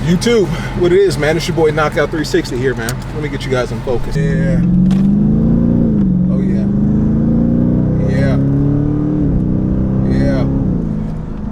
YouTube, what it is, man, it's your boy Knockout 360 here, man. Let me get you guys in focus. Yeah. Oh yeah.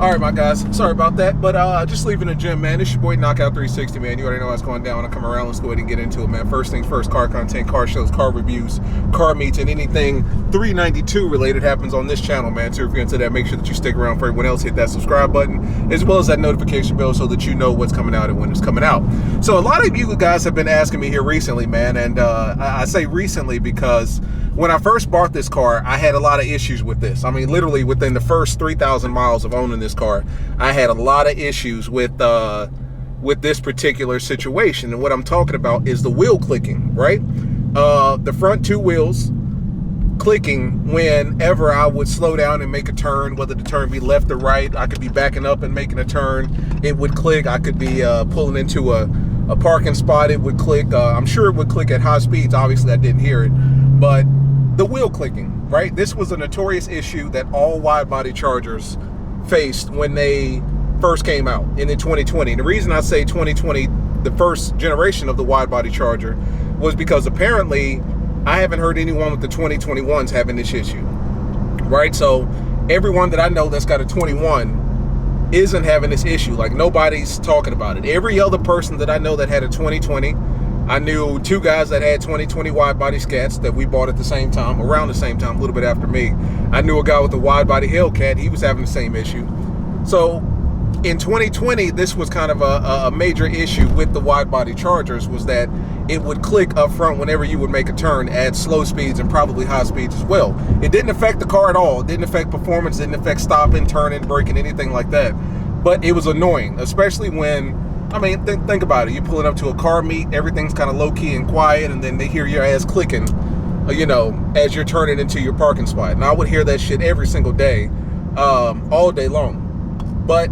All right, my guys, sorry about that, but just leaving the gym, man. It's your boy Knockout 360, man. You already know what's going down. When I come around, let's go ahead and get into it, man. First things first, car content, car shows, car reviews, car meets, and anything 392 related happens on this channel, man. So if you're into that, make sure that you stick around. For everyone else, hit that subscribe button as well as that notification bell so that you know what's coming out and when it's coming out. So a lot of you guys have been asking me here recently, man, and I say recently because when I first bought this car, I had a lot of issues with this. I mean, literally within the first 3,000 miles of owning this car, I had a lot of issues with this particular situation. And what I'm talking about is the wheel clicking, right? The front two wheels clicking whenever I would slow down and make a turn, whether the turn be left or right. I could be backing up and making a turn, it would click. I could be pulling into a parking spot, it would click. I'm sure it would click at high speeds. Obviously, I didn't hear it, but the wheel clicking, right? This was a notorious issue that all wide-body Chargers faced when they first came out in 2020. And the reason I say 2020, the first generation of the wide-body Charger, was because apparently I haven't heard anyone with the 2021s having this issue, right? So everyone that I know that's got a 21 isn't having this issue. Like, nobody's talking about it. Every other person that I know that had a 2020, I knew two guys that had 2020 wide body SCATs that we bought at the same time, around the same time, a little bit after me. I knew a guy with a wide body Hellcat. He was having the same issue. So in 2020, this was kind of a major issue with the wide body Chargers, was that it would click up front whenever you would make a turn at slow speeds and probably high speeds as well. It didn't affect the car at all. It didn't affect performance, didn't affect stopping, turning, braking, anything like that. But it was annoying, especially when, I mean, think about it. You're pulling up to a car meet, everything's kind of low-key and quiet, and then they hear your ass clicking, you know, as you're turning into your parking spot. And I would hear that shit every single day, all day long. But,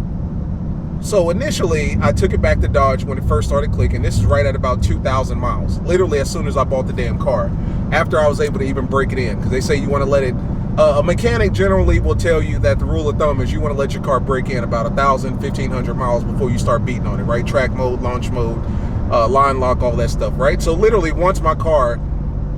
so initially, I took it back to Dodge when it first started clicking. This is right at about 2,000 miles, literally as soon as I bought the damn car, after I was able to even break it in, because they say you want to let it, a mechanic generally will tell you that the rule of thumb is you want to let your car break in about 1,000, 1,500 miles before you start beating on it, right? Track mode, launch mode, line lock, all that stuff, right? So literally once my car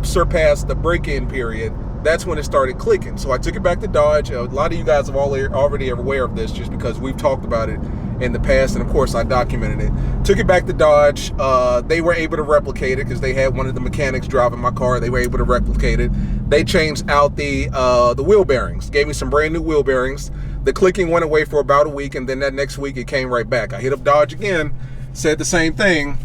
surpassed the break-in period, that's when it started clicking. So I took it back to Dodge. A lot of you guys have already aware of this just because we've talked about it in the past, and of course I documented it. Took it back to Dodge. They were able to replicate it because they had one of the mechanics driving my car. They were able to replicate it. They changed out the wheel bearings, gave me some brand new wheel bearings. The clicking went away for about a week, and then that next week it came right back. I hit up Dodge again, said the same thing.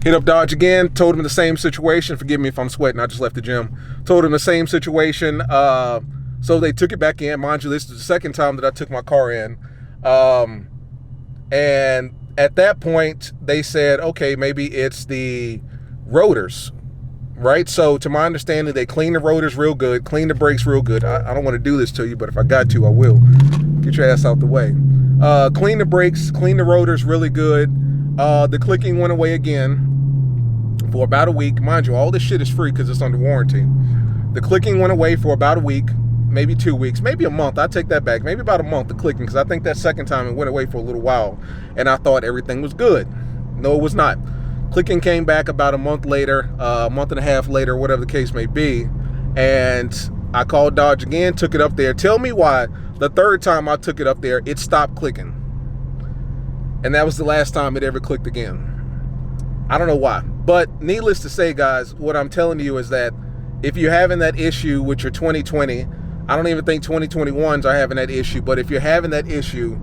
Hit up Dodge again, told him the same situation. Forgive me if I'm sweating, I just left the gym. Told him the same situation. So they took it back in. Mind you, this is the second time that I took my car in. And at that point, they said, okay, maybe it's the rotors, right? So to my understanding, they clean the rotors real good, clean the brakes real good. I don't want to do this to you, but if I got to, I will. Get your ass out the way. Clean the brakes, clean the rotors really good. The clicking went away again for about a week. Mind you, all this shit is free because it's under warranty. The clicking went away for about a week, maybe 2 weeks, maybe a month. I take that back. Maybe about a month, the clicking, because I think that second time it went away for a little while, and I thought everything was good. No, it was not. Clicking came back about a month later, a month and a half later, whatever the case may be, and I called Dodge again, took it up there. Tell me why the third time I took it up there, it stopped clicking. And that was the last time it ever clicked again. I don't know why. But needless to say, guys, what I'm telling you is that if you're having that issue with your 2020, I don't even think 2021s are having that issue, but if you're having that issue,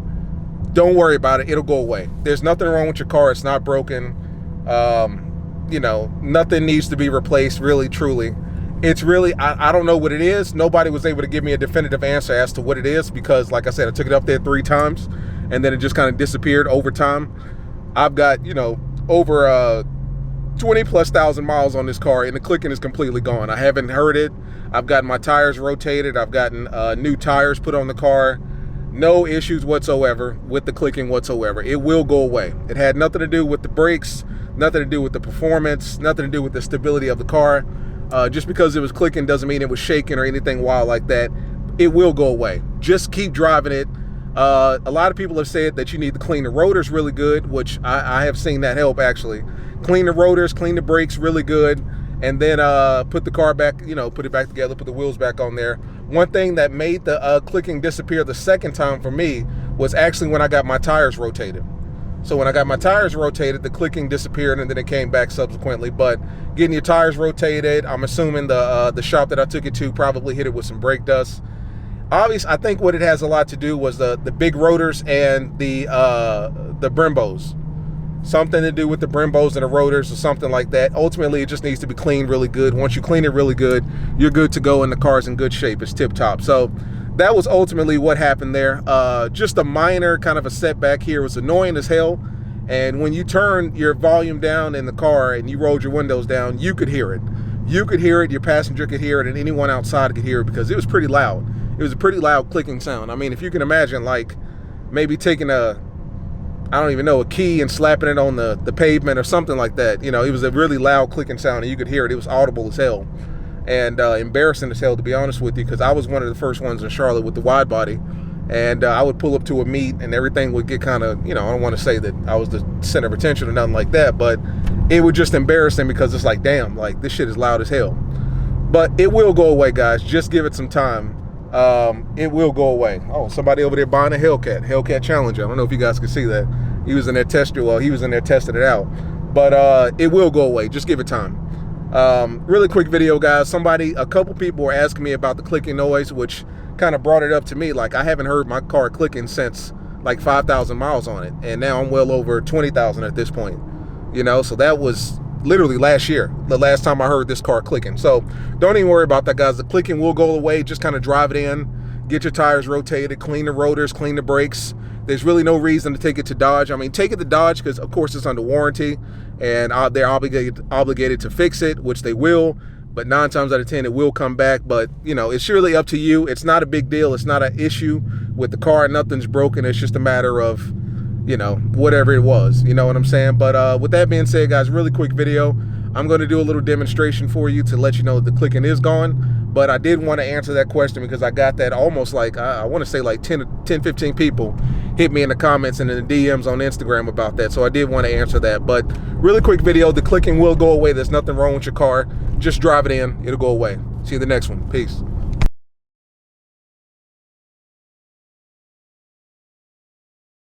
don't worry about it. It'll go away. There's nothing wrong with your car. It's not broken. You know, nothing needs to be replaced, really, truly. It's really, I don't know what it is. Nobody was able to give me a definitive answer as to what it is because, like I said, I took it up there 3 times, and then it just kind of disappeared over time. I've got, you know, over 20+ thousand miles on this car, and the clicking is completely gone. I haven't heard it. I've gotten my tires rotated. I've gotten new tires put on the car. No issues whatsoever with the clicking whatsoever. It will go away. It had nothing to do with the brakes, nothing to do with the performance, nothing to do with the stability of the car. Just because it was clicking doesn't mean it was shaking or anything wild like that. It will go away. Just keep driving it. A lot of people have said that you need to clean the rotors really good, which I have seen that help actually. Clean the rotors, clean the brakes really good, and then put the car back, put it back together, put the wheels back on there. One thing that made the clicking disappear the second time for me was actually when I got my tires rotated. So when I got my tires rotated, the clicking disappeared and then it came back subsequently. But getting your tires rotated, I'm assuming the shop that I took it to probably hit it with some brake dust. Obviously, I think what it has a lot to do was the big rotors and the Brembos. Something to do with the Brembos and the rotors or something like that. Ultimately, it just needs to be cleaned really good. Once you clean it really good, you're good to go and the car's in good shape. It's tip top. So that was ultimately what happened there. Just a minor kind of a setback here. It was annoying as hell. And when you turn your volume down in the car and you rolled your windows down, you could hear it. You could hear it, your passenger could hear it, and anyone outside could hear it because it was pretty loud. It was a pretty loud clicking sound. I mean, if you can imagine, like, maybe taking a key and slapping it on the pavement or something like that. It was a really loud clicking sound and you could hear it. It was audible as hell and embarrassing as hell, to be honest with you, because I was one of the first ones in Charlotte with the wide body, and I would pull up to a meet and everything would get kind of, I don't want to say that I was the center of attention or nothing like that, but it would just embarrassing because it's like, damn, like this shit is loud as hell. But it will go away, guys. Just give it some time. It will go away. Oh, somebody over there buying a Hellcat Challenger. I don't know if you guys can see that. He was in there testing it out. But it will go away. Just give it time. Really quick video, guys. A couple people were asking me about the clicking noise, which kind of brought it up to me. Like, I haven't heard my car clicking since like 5,000 miles on it, and now I'm well over 20,000 at this point. So that was literally last year, the last time I heard this car clicking. So don't even worry about that, guys. The clicking will go away. Just kind of drive it in, get your tires rotated, clean the rotors, clean the brakes. There's really no reason to take it to Dodge. I mean, take it to Dodge because, of course, it's under warranty, and they're obligated to fix it, which they will. But 9 times out of 10, it will come back. But, it's surely up to you. It's not a big deal. It's not an issue with the car. Nothing's broken. It's just a matter of, whatever it was. You know what I'm saying? But with that being said, guys, really quick video. I'm going to do a little demonstration for you to let you know that the clicking is gone. But I did want to answer that question because I got that almost like, I want to say like 10, 15 people hit me in the comments and in the DMs on Instagram about that. So I did want to answer that. But really quick video, the clicking will go away. There's nothing wrong with your car. Just drive it in. It'll go away. See you in the next one. Peace.